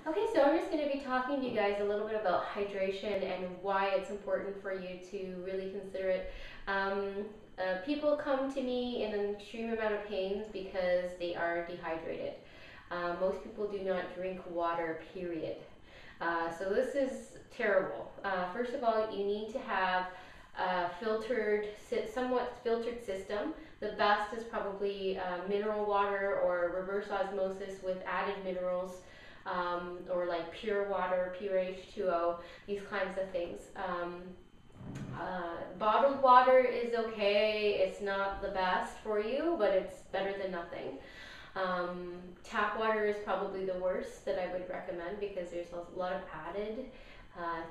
Okay, so I'm just going to be talking to you guys a little bit about hydration and why it's important for you to really consider it. People come to me in an extreme amount of pains because they are dehydrated. Most people do not drink water, period. So this is terrible. First of all, you need to have a somewhat filtered system. The best is probably mineral water or reverse osmosis with added minerals, or like pure water, pure H2O, these kinds of things. Bottled water is okay. It's not the best for you, but it's better than nothing. Tap water is probably the worst that I would recommend because there's a lot of added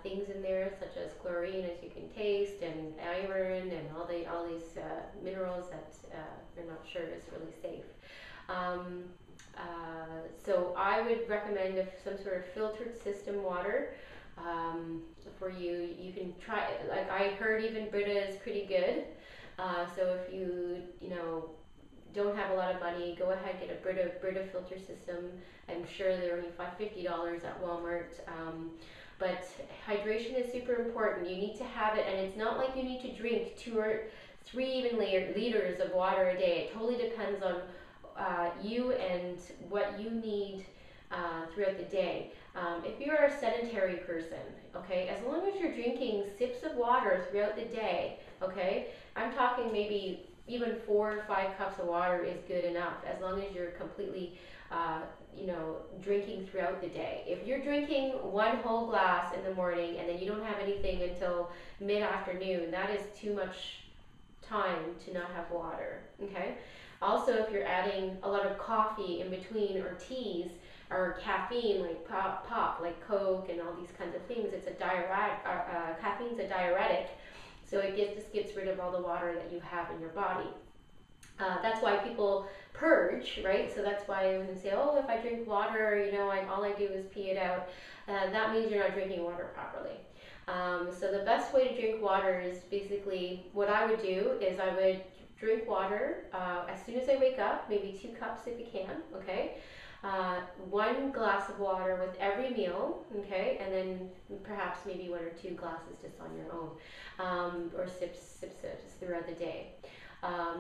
things in there, such as chlorine, as you can taste, and iron, and all these minerals that you're not sure is really safe. Um, so I would recommend some sort of filtered system water for you. You can try, like I heard even Brita is pretty good. So if you don't have a lot of money, go ahead, get a Brita filter system. I'm sure they're only $50 at Walmart. But hydration is super important. You need to have it, and it's not like you need to drink 2 or 3 even liters of water a day. It totally depends on you and what you need throughout the day. If you're a sedentary person, okay, as long as you're drinking sips of water throughout the day, okay, I'm talking maybe even 4 or 5 cups of water is good enough, as long as you're completely drinking throughout the day. If you're drinking one whole glass in the morning and then you don't have anything until mid-afternoon, that is too much time to not have water, okay? Also, if you're adding a lot of coffee in between, or teas, or caffeine like pop like Coke and all these kinds of things, it's a diuretic. Caffeine's a diuretic, so just gets rid of all the water that you have in your body. That's why people purge, right? So that's why when they say, oh, if I drink water, all I do is pee it out. That means you're not drinking water properly. So the best way to drink water is basically, what I would do is I would drink water as soon as I wake up, maybe 2 cups if you can, okay? 1 glass of water with every meal, okay? And then perhaps maybe 1 or 2 glasses just on your own, or sips throughout the day.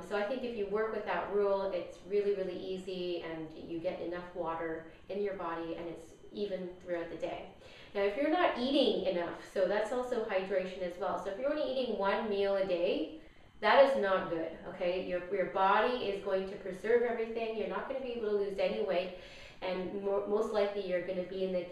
So I think if you work with that rule, it's really, really easy, and you get enough water in your body, and it's even throughout the day. Now, if you're not eating enough, so that's also hydration as well. So if you're only eating 1 meal a day, that is not good, okay? Your body is going to preserve everything. You're not going to be able to lose any weight, and most likely you're going to be in the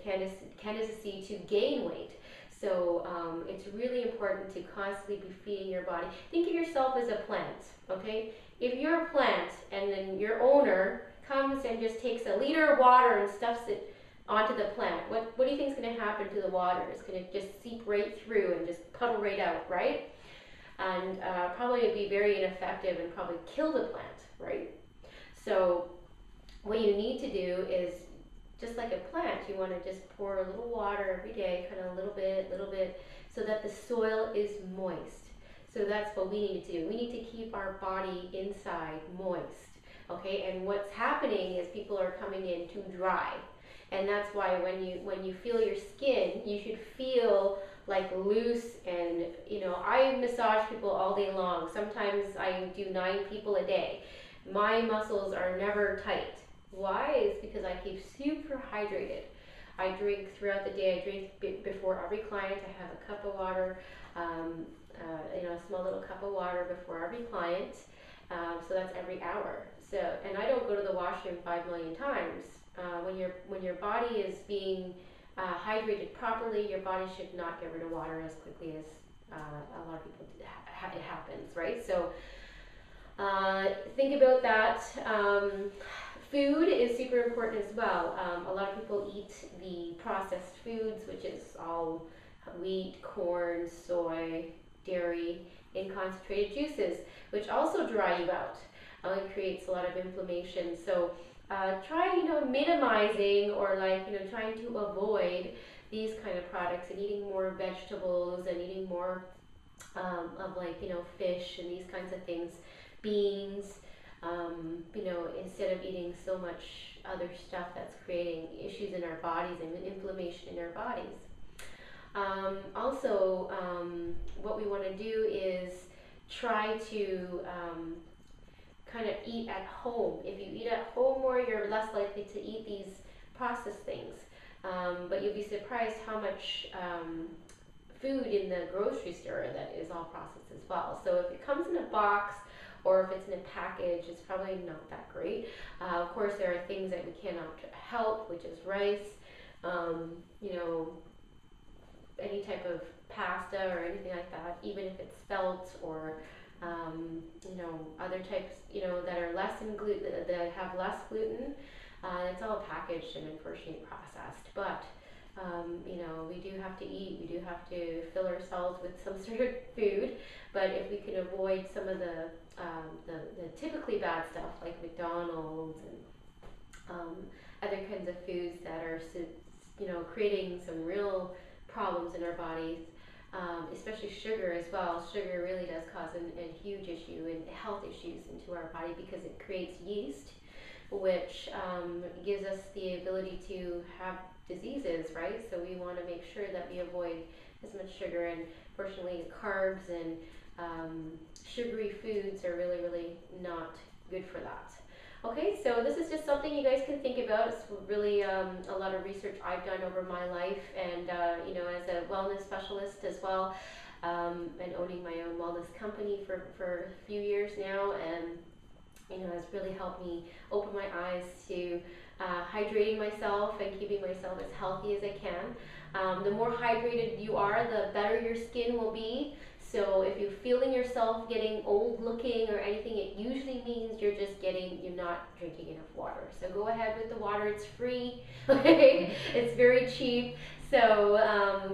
candidacy to gain weight. So it's really important to constantly be feeding your body. Think of yourself as a plant, okay? If you're a plant and then your owner comes and just takes a liter of water and stuffs it onto the plant, what do you think is going to happen to the water? It's going to just seep right through and just puddle right out, right? And probably it'd be very ineffective and probably kill the plant, right? So what you need to do is, just like a plant, you want to just pour a little water every day, kind of a little bit, so that the soil is moist. So that's what we need to do. We need to keep our body inside moist, okay? And what's happening is people are coming in too dry. And that's why when you feel your skin, you should feel like loose, and I massage people all day long. Sometimes I do 9 people a day. My muscles are never tight. Why? It's because I keep super hydrated. I drink throughout the day. I drink before every client. I have a cup of water, a small little cup of water before every client. So that's every hour. So, and I don't go to the washroom 5 million times. When your body is being hydrated properly, your body should not get rid of water as quickly as a lot of people it happens, right? So think about that. Food is super important as well. A lot of people eat the processed foods, which is all wheat, corn, soy, dairy, in concentrated juices, which also dry you out. It creates a lot of inflammation. So try, minimizing, or trying to avoid these kind of products, and eating more vegetables, and eating more of fish and these kinds of things, beans. You know, instead of eating so much other stuff that's creating issues in our bodies and inflammation in our bodies. Also, what we want to do is try to kind of eat at home. If you eat at home more, you're less likely to eat these processed things. But you'll be surprised how much food in the grocery store that is all processed as well. So if it comes in a box or if it's in a package, it's probably not that great. Of course, there are things that we cannot help, which is rice, you know, any type of pasta or anything like that, even if it's spelt or you know, other types, you know, that are less in gluten, that have less gluten. It's all packaged and unfortunately processed, but you know, we do have to eat, we do have to fill ourselves with some sort of food, but if we can avoid some of the typically bad stuff like McDonald's and other kinds of foods that are, you know, creating some real problems in our bodies, especially sugar as well. Sugar really does cause a huge issue and health issues into our body because it creates yeast, which gives us the ability to have diseases, right? So we want to make sure that we avoid as much sugar, and fortunately carbs and sugary foods are really, really not good for that. Okay, so this is just something you guys can think about. It's really a lot of research I've done over my life, and you know, as a wellness specialist as well, and owning my own wellness company for a few years now, and you know, has really helped me open my eyes to hydrating myself and keeping myself as healthy as I can. The more hydrated you are, the better your skin will be. So if you're feeling yourself getting old looking or anything, it usually means you're not drinking enough water. So go ahead with the water, it's free, okay? It's very cheap. So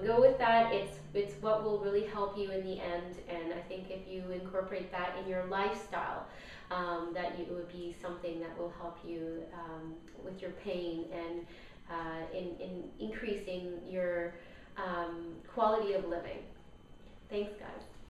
go with that. It's what will really help you in the end. And I think if you incorporate that in your lifestyle, that it would be something that will help you with your pain and in increasing your quality of living. Thanks, guys.